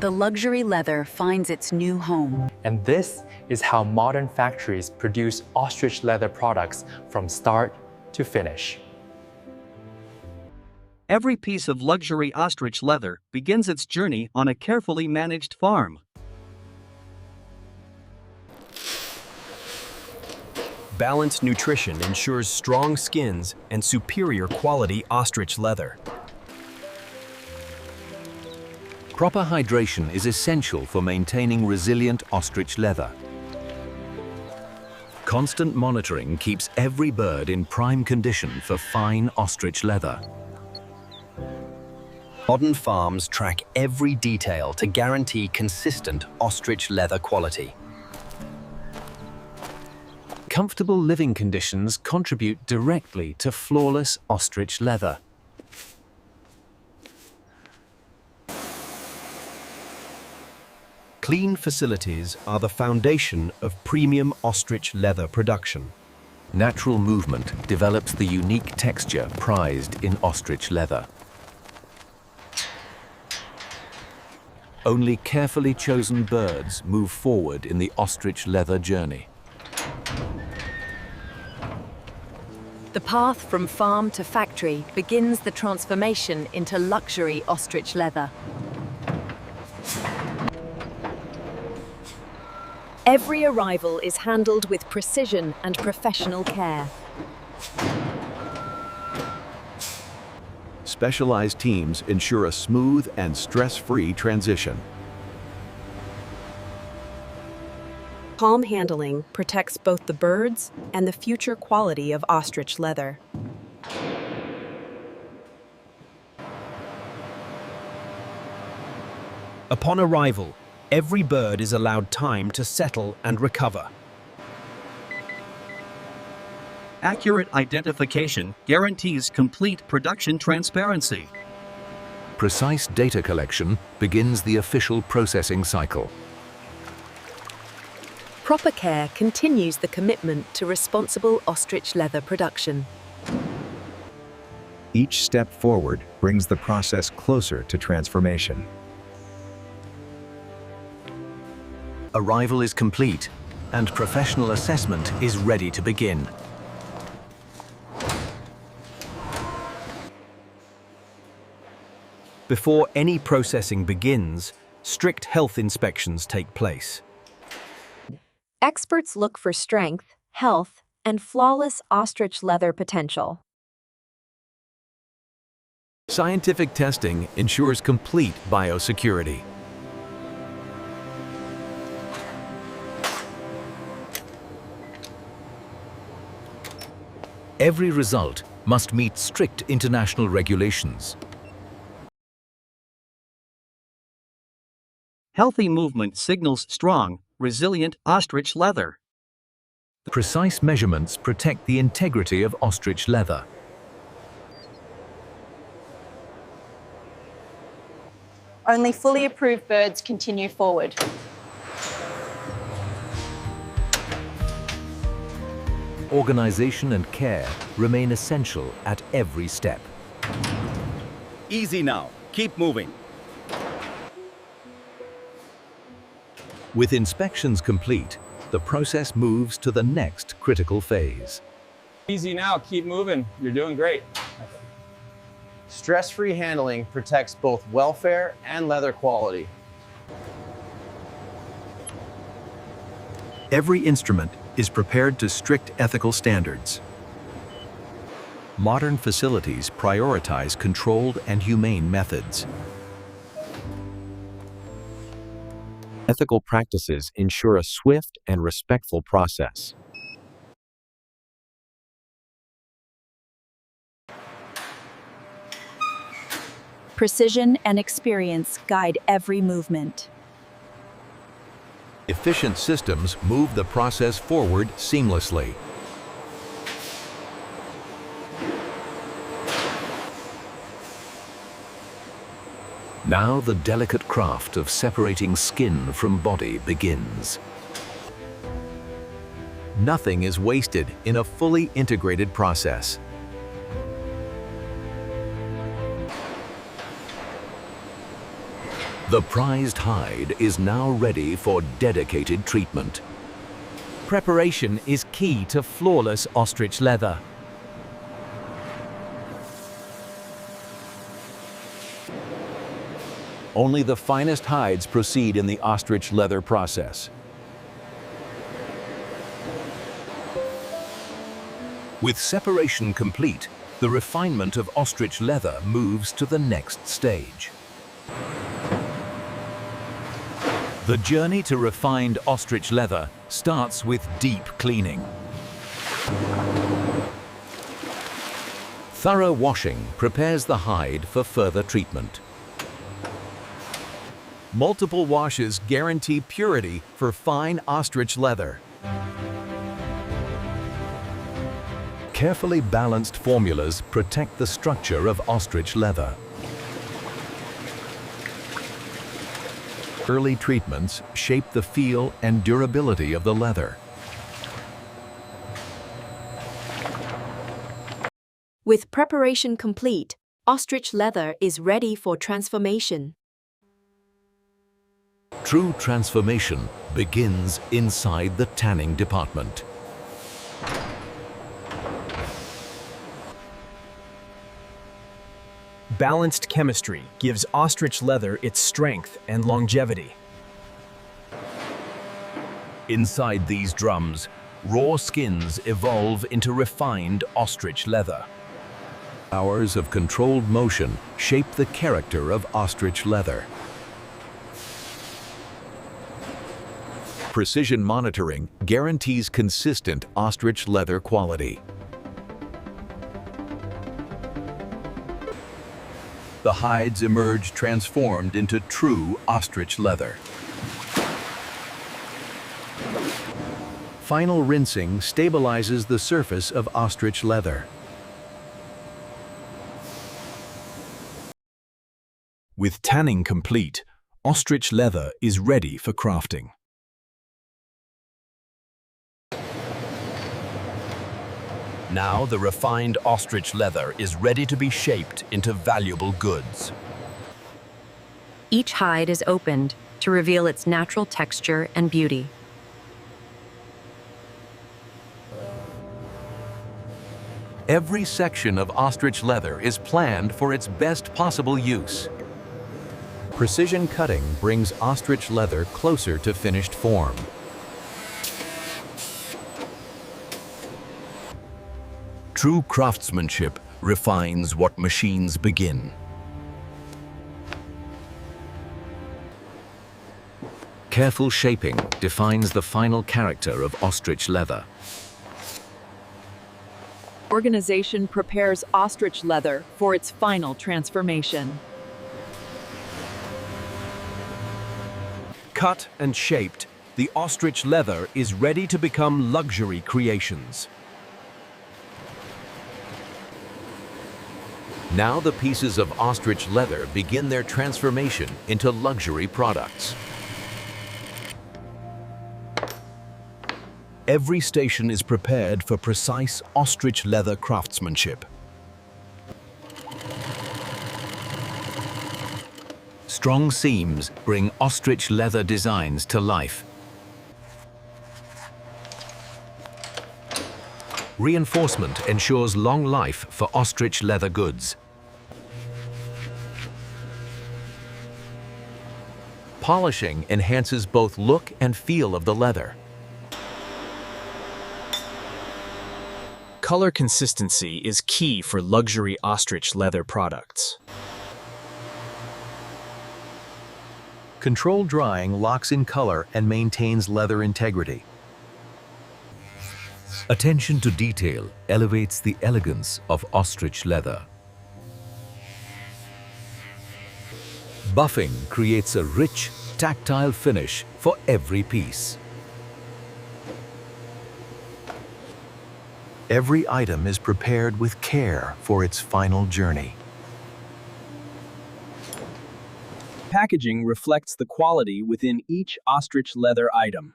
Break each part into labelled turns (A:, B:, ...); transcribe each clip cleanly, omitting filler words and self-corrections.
A: the luxury leather finds its new home.
B: And this is how modern factories produce ostrich leather products from start to finish.
C: Every piece of luxury ostrich leather begins its journey on a carefully managed farm.
D: Balanced nutrition ensures strong skins and superior quality ostrich leather.
E: Proper hydration is essential for maintaining resilient ostrich leather. Constant monitoring keeps every bird in prime condition for fine ostrich leather.
D: Modern farms track every detail to guarantee consistent ostrich leather quality.
E: Comfortable living conditions contribute directly to flawless ostrich leather.
D: Clean facilities are the foundation of premium ostrich leather production.
E: Natural movement develops the unique texture prized in ostrich leather. Only carefully chosen birds move forward in the ostrich leather journey.
A: The path from farm to factory begins the transformation into luxury ostrich leather. Every arrival is handled with precision and professional care.
F: Specialized teams ensure a smooth and stress-free transition.
G: Calm handling protects both the birds and the future quality of ostrich leather.
D: Upon arrival, every bird is allowed time to settle and recover.
C: Accurate identification guarantees complete production transparency.
E: Precise data collection begins the official processing cycle.
A: Proper care continues the commitment to responsible ostrich leather production.
H: Each step forward brings the process closer to transformation.
E: Arrival is complete, and professional assessment is ready to begin.
D: Before any processing begins, strict health inspections take place.
I: Experts look for strength, health, and flawless ostrich leather potential.
F: Scientific testing ensures complete biosecurity.
E: Every result must meet strict international regulations.
C: Healthy movement signals strong, resilient ostrich leather.
E: Precise measurements protect the integrity of ostrich leather.
J: Only fully approved birds continue forward.
E: Organization and care remain essential at every step.
K: Easy now. Keep moving.
E: With inspections complete, the process moves to the next critical phase.
L: Easy now, keep moving. You're doing great.
M: Stress-free handling protects both welfare and leather quality.
D: Every instrument is prepared to strict ethical standards.
F: Modern facilities prioritize controlled and humane methods. Ethical practices ensure a swift and respectful process.
A: Precision and experience guide every movement.
F: Efficient systems move the process forward seamlessly.
E: Now the delicate craft of separating skin from body begins.
F: Nothing is wasted in a fully integrated process.
E: The prized hide is now ready for dedicated treatment.
D: Preparation is key to flawless ostrich leather.
E: Only the finest hides proceed in the ostrich leather process. With separation complete, the refinement of ostrich leather moves to the next stage. The journey to refined ostrich leather starts with deep cleaning. Thorough washing prepares the hide for further treatment.
D: Multiple washes guarantee purity for fine ostrich leather.
E: Carefully balanced formulas protect the structure of ostrich leather. Early treatments shape the feel and durability of the leather.
G: With preparation complete, ostrich leather is ready for transformation.
E: True transformation begins inside the tanning department.
D: Balanced chemistry gives ostrich leather its strength and longevity.
E: Inside these drums, raw skins evolve into refined ostrich leather. Hours of controlled motion shape the character of ostrich leather. Precision monitoring guarantees consistent ostrich leather quality. The hides emerge transformed into true ostrich leather. Final rinsing stabilizes the surface of ostrich leather.
D: With tanning complete, ostrich leather is ready for crafting.
E: Now the refined ostrich leather is ready to be shaped into valuable goods.
A: Each hide is opened to reveal its natural texture and beauty.
E: Every section of ostrich leather is planned for its best possible use. Precision cutting brings ostrich leather closer to finished form. True craftsmanship refines what machines begin. Careful shaping defines the final character of ostrich leather.
N: Organization prepares ostrich leather for its final transformation.
D: Cut and shaped, the ostrich leather is ready to become luxury creations.
E: Now the pieces of ostrich leather begin their transformation into luxury products. Every station is prepared for precise ostrich leather craftsmanship. Strong seams bring ostrich leather designs to life. Reinforcement ensures long life for ostrich leather goods. Polishing enhances both look and feel of the leather.
D: Color consistency is key for luxury ostrich leather products.
E: Controlled drying locks in color and maintains leather integrity. Attention to detail elevates the elegance of ostrich leather. Buffing creates a rich, tactile finish for every piece. Every item is prepared with care for its final journey.
D: Packaging reflects the quality within each ostrich leather item.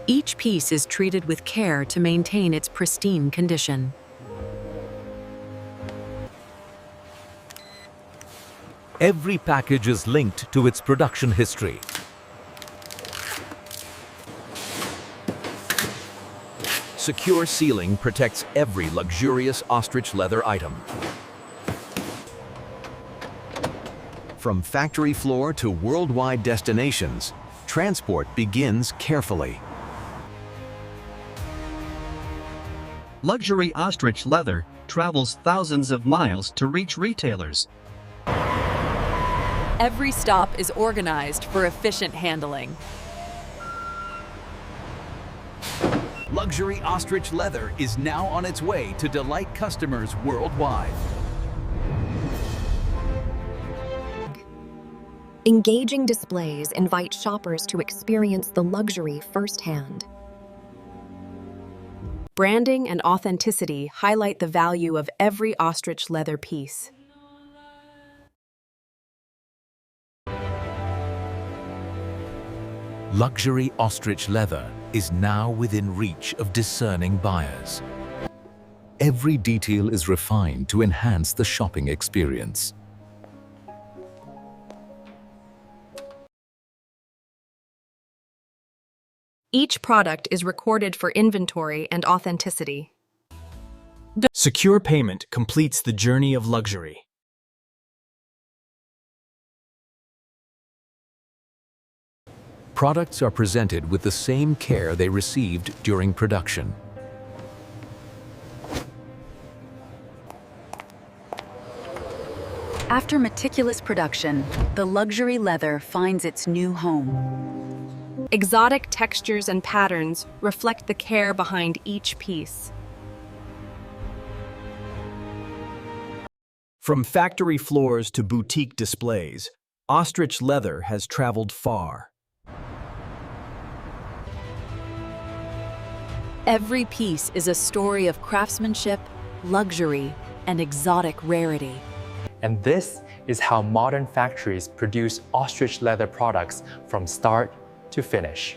A: Each piece is treated with care to maintain its pristine condition.
E: Every package is linked to its production history. Secure sealing protects every luxurious ostrich leather item. From factory floor to worldwide destinations, transport begins carefully.
C: Luxury ostrich leather travels thousands of miles to reach retailers.
N: Every stop is organized for efficient handling.
E: Luxury ostrich leather is now on its way to delight customers worldwide.
O: Engaging displays invite shoppers to experience the luxury firsthand.
G: Branding and authenticity highlight the value of every ostrich leather piece.
E: Luxury ostrich leather is now within reach of discerning buyers. Every detail is refined to enhance the shopping experience.
G: Each product is recorded for inventory and authenticity.
D: Secure payment completes the journey of luxury.
E: Products are presented with the same care they received during production.
A: After meticulous production, the luxury leather finds its new home.
G: Exotic textures and patterns reflect the care behind each piece.
D: From factory floors to boutique displays, ostrich leather has traveled far.
N: Every piece is a story of craftsmanship, luxury, and exotic rarity.
B: And this is how modern factories produce ostrich leather products from start to finish.